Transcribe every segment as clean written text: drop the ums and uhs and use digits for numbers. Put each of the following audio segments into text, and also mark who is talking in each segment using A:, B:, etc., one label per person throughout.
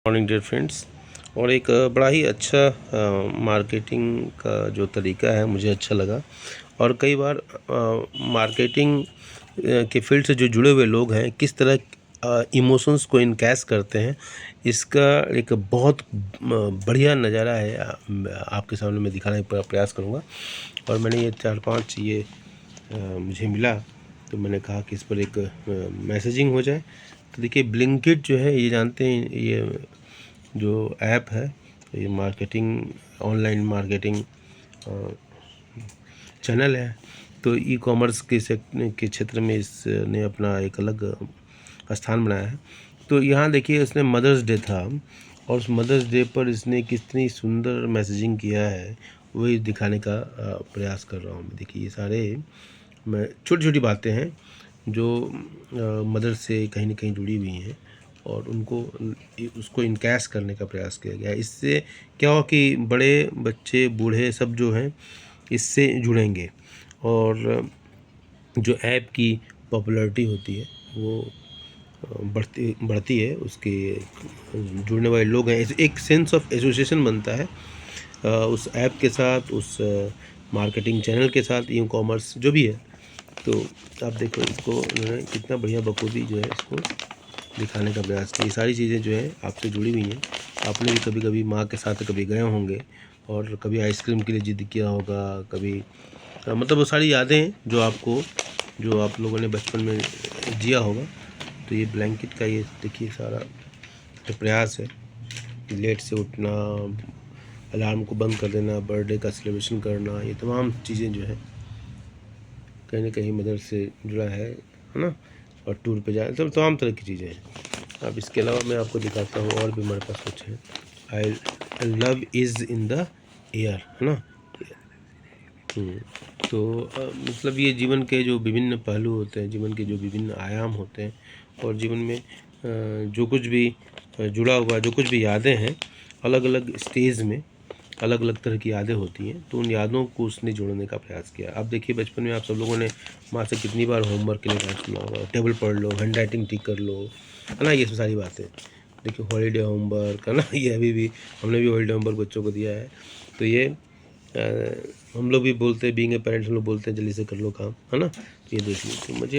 A: Morning dear friends. और एक बड़ा ही अच्छा मार्केटिंग का जो तरीका है मुझे अच्छा लगा। और कई बार मार्केटिंग के फील्ड से जो जुड़े हुए लोग हैं किस तरह इमोशंस को इनकैश करते हैं, इसका एक बहुत बढ़िया नज़ारा है। आपके सामने मैं दिखाने का प्रयास करूँगा। और मैंने ये 4-5 ये मुझे मिला, तो मैंने कहा कि इस पर एक मैसेजिंग हो जाए। तो देखिए, ब्लिंकिट जो है, ये जानते हैं, ये जो ऐप है, ये मार्केटिंग, ऑनलाइन मार्केटिंग चैनल है। तो ई कॉमर्स के क्षेत्र में इसने अपना एक अलग स्थान बनाया है। तो यहाँ देखिए, इसने मदर्स डे था और उस मदर्स डे पर इसने कितनी सुंदर मैसेजिंग किया है, वही दिखाने का प्रयास कर रहा हूँ मैं। देखिए, ये सारे मैं छोटी छोटी बातें हैं जो मदर से कहीं ना कहीं जुड़ी हुई हैं और उसको इनकैश करने का प्रयास किया गया है। इससे क्या हो कि बड़े बच्चे बूढ़े सब जो हैं इससे जुड़ेंगे और जो ऐप की पॉपुलैरिटी होती है वो बढ़ती है। उसके जुड़ने वाले लोग हैं, एक सेंस ऑफ एसोसिएशन बनता है उस ऐप के साथ, उस मार्केटिंग चैनल के साथ, ई कॉमर्स जो भी है। तो आप देखो, इसको उन्होंने कितना बढ़िया बखूबी जो है इसको दिखाने का प्रयास किया। ये सारी चीज़ें जो है आपसे जुड़ी हुई हैं। आपने भी कभी कभी माँ के साथ कभी गए होंगे और कभी आइसक्रीम के लिए जिद किया होगा, कभी मतलब वो सारी यादें हैं जो आप लोगों ने बचपन में जिया होगा। तो ये ब्लैंकेट का ये देखिए सारा जो प्रयास है, लेट से उठना, अलार्म को बंद कर देना, बर्थडे का सेलिब्रेशन करना, ये तमाम चीज़ें जो है कहीं ना कहीं मदर से जुड़ा है ना। और टूर पे जाए, सब तमाम तरह की चीज़ें हैं। अब इसके अलावा मैं आपको दिखाता हूँ, और भी हमारे पास कुछ है। I love is in the air, है ना। तो मतलब ये जीवन के जो विभिन्न पहलू होते हैं, जीवन के जो विभिन्न आयाम होते हैं, और जीवन में जो कुछ भी जुड़ा हुआ, जो कुछ भी यादें हैं, अलग अलग स्टेज में अलग अलग तरह की यादें होती हैं। तो उन यादों को उसने जोड़ने का प्रयास किया। अब देखिए, बचपन में आप सब लोगों ने माँ से कितनी बार होमवर्क के लिए कहा सुना होगा, टेबल पढ़ लो, हैंड राइटिंग ठीक कर लो, है ना। ये सब सारी बातें देखिए, हॉलीडे होमवर्क, है ना। ये अभी भी हमने भी हॉलीडे होमवर्क बच्चों को दिया है। तो ये हम लोग भी बोलते हैं, बीइंग ए पेरेंट्स, हम लोग बोलते हैं जल्दी से कर लो काम, है ना। तो ये देख लीजिए, तो मुझे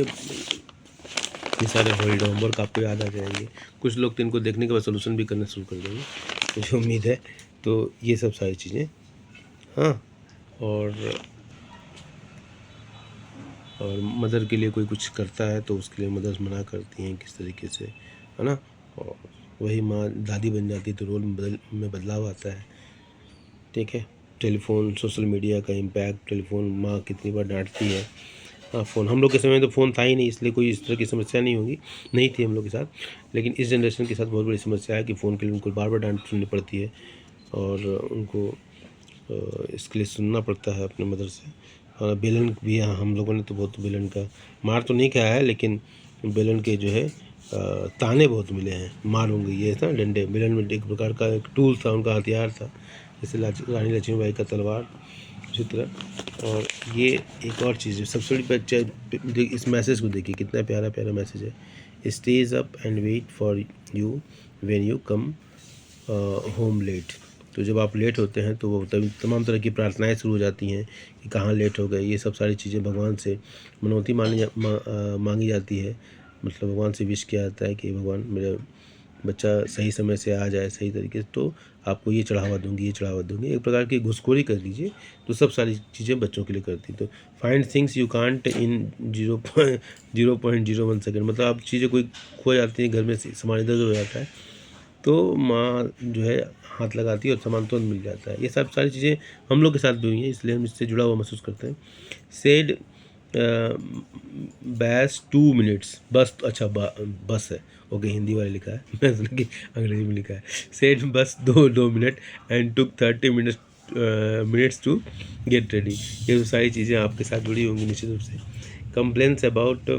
A: ये सारे हॉलीडे होमवर्क आपको याद आ जाएंगे। कुछ लोग तो इनको देखने के बाद सोल्यूशन भी करना शुरू कर देंगे, मुझे उम्मीद है। तो ये सब सारी चीज़ें, हाँ। और मदर के लिए कोई कुछ करता है तो उसके लिए मदर्स मना करती हैं किस तरीके से, है ना। और वही माँ दादी बन जाती है तो रोल में बदलाव आता है, ठीक है। टेलीफोन, सोशल मीडिया का इम्पैक्ट, टेलीफोन, माँ कितनी बार डांटती है। हाँ, फ़ोन, हम लोग के समय में तो फ़ोन था ही नहीं, इसलिए कोई इस तरह की समस्या नहीं थी हम लोग के साथ। लेकिन इस जनरेशन के साथ बहुत बड़ी समस्या है कि फ़ोन के लिए उनको बार बार डांट सुननी पड़ती है और उनको इसके लिए सुनना पड़ता है अपने मदर से। और बेलन भी, हम लोगों ने तो बहुत बेलन का मार तो नहीं खाया है, लेकिन बेलन के जो है ताने बहुत मिले हैं। मारूंगी, ये था डंडे, बेलन में एक प्रकार का एक टूल था, उनका हथियार था, जैसे रानी लक्ष्मीबाई का तलवार, उसी तरह। और ये एक और चीज़ है, सबसे बड़ी बच्चा, इस मैसेज को देखिए, कितना प्यारा प्यारा मैसेज है। Stays up and wait for you when you come home late. तो जब आप लेट होते हैं तो वो तभी तमाम तरह की प्रार्थनाएं शुरू हो जाती हैं कि कहाँ लेट हो गए। ये सब सारी चीज़ें भगवान से मनौती मांगी जाती है। मतलब भगवान से विश किया जाता है कि भगवान, मेरा बच्चा सही समय से आ जाए, सही तरीके से, तो आपको ये चढ़ावा दूंगी, ये चढ़ावा दूंगी। एक प्रकार की घुसखोरी कर लीजिए, तो सब सारी चीज़ें बच्चों के लिए करती। तो find things you can't in 0.01 second. मतलब आप चीज़ें कोई खो जाती हैं घर में, सामान इधर उधर हो जाता है, तो माँ जो है हाथ लगाती है और सामान तुरंत मिल जाता है। ये सब सारी चीज़ें हम लोग के साथ भी हुई हैं, इसलिए हम इससे जुड़ा हुआ महसूस करते हैं। सेड बैस 2 मिनट्स, बस, अच्छा बस है, ओके, हिंदी वाले लिखा है, मैं सुना कि अंग्रेजी में लिखा है। सेड बस 2 minute and took 30 minutes to get ready. ये सारी चीज़ें आपके साथ जुड़ी होंगी निश्चित रूप से। Complaints about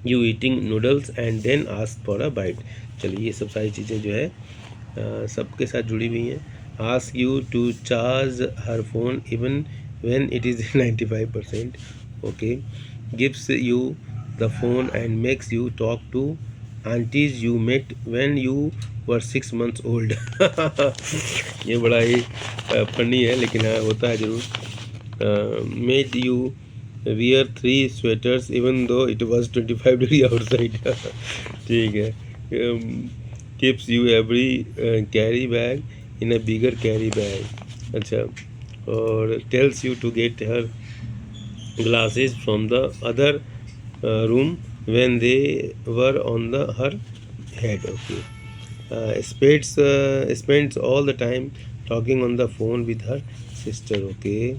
A: you eating noodles and then ask for a bite. चलिए, ये सब सारी चीज़ें जो है सबके साथ जुड़ी हुई हैं। Ask you to charge her phone even when it is 95%, okay. Gives you the phone and makes you talk to aunties you met when you were 6 months old। ये बड़ा ही फनी है, लेकिन हाँ होता है ज़रूर। Made you wear 3 sweaters even though it was 25 degree outside. ठीक है। Keeps you every carry bag in a bigger carry bag. अच्छा, और tells you to get her glasses from the other room when they were on her head। Okay। Spends all the time talking on the phone with her sister। Okay।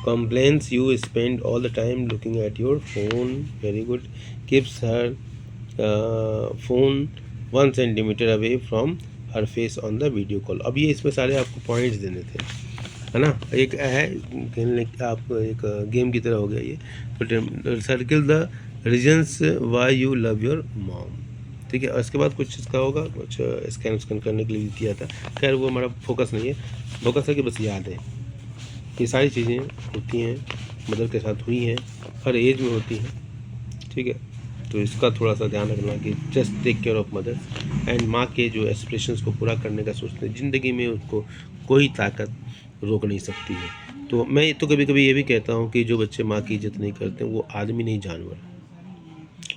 A: Complains you spend all the time looking at your phone। Very good। Keeps her phone 1 centimeter away from her face on the video call। अब ये इसमें सारे आपको points देने थे, है ना। एक है खेलने आप एक गेम की तरह हो गया ये। तो circle the reasons why you love your mom. ठीक है, और इसके बाद कुछ इसका होगा, कुछ स्कैन करने के लिए किया था। खैर वो हमारा फोकस नहीं है, फोकस है कि बस याद है। ये सारी चीज़ें होती हैं, मदर के साथ हुई हैं, हर एज में होती हैं। ठीक है, तो इसका थोड़ा सा ध्यान रखना कि just take care of mother and माँ के जो एस्पिरेशंस को पूरा करने का सोचते हैं ज़िंदगी में, उसको कोई ताकत रोक नहीं सकती है। तो मैं तो कभी कभी ये भी कहता हूँ कि जो बच्चे माँ की इज्जत नहीं करते वो आदमी नहीं जानवर।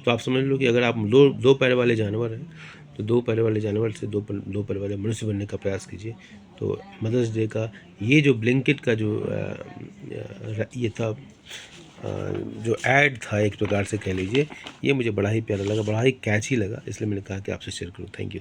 A: तो आप समझ लो कि अगर आप दो पैर वाले जानवर हैं तो दो पैर वाले जानवर से दो पैर वाले मनुष्य बनने का प्रयास कीजिए। तो मदर्स डे का ये जो ब्लिंकिट का जो ये था, जो ऐड था एक प्रकार से कह लीजिए, ये मुझे बड़ा ही प्यारा लगा, बड़ा ही कैची लगा, इसलिए मैंने कहा कि आपसे शेयर करूँ। Thank you.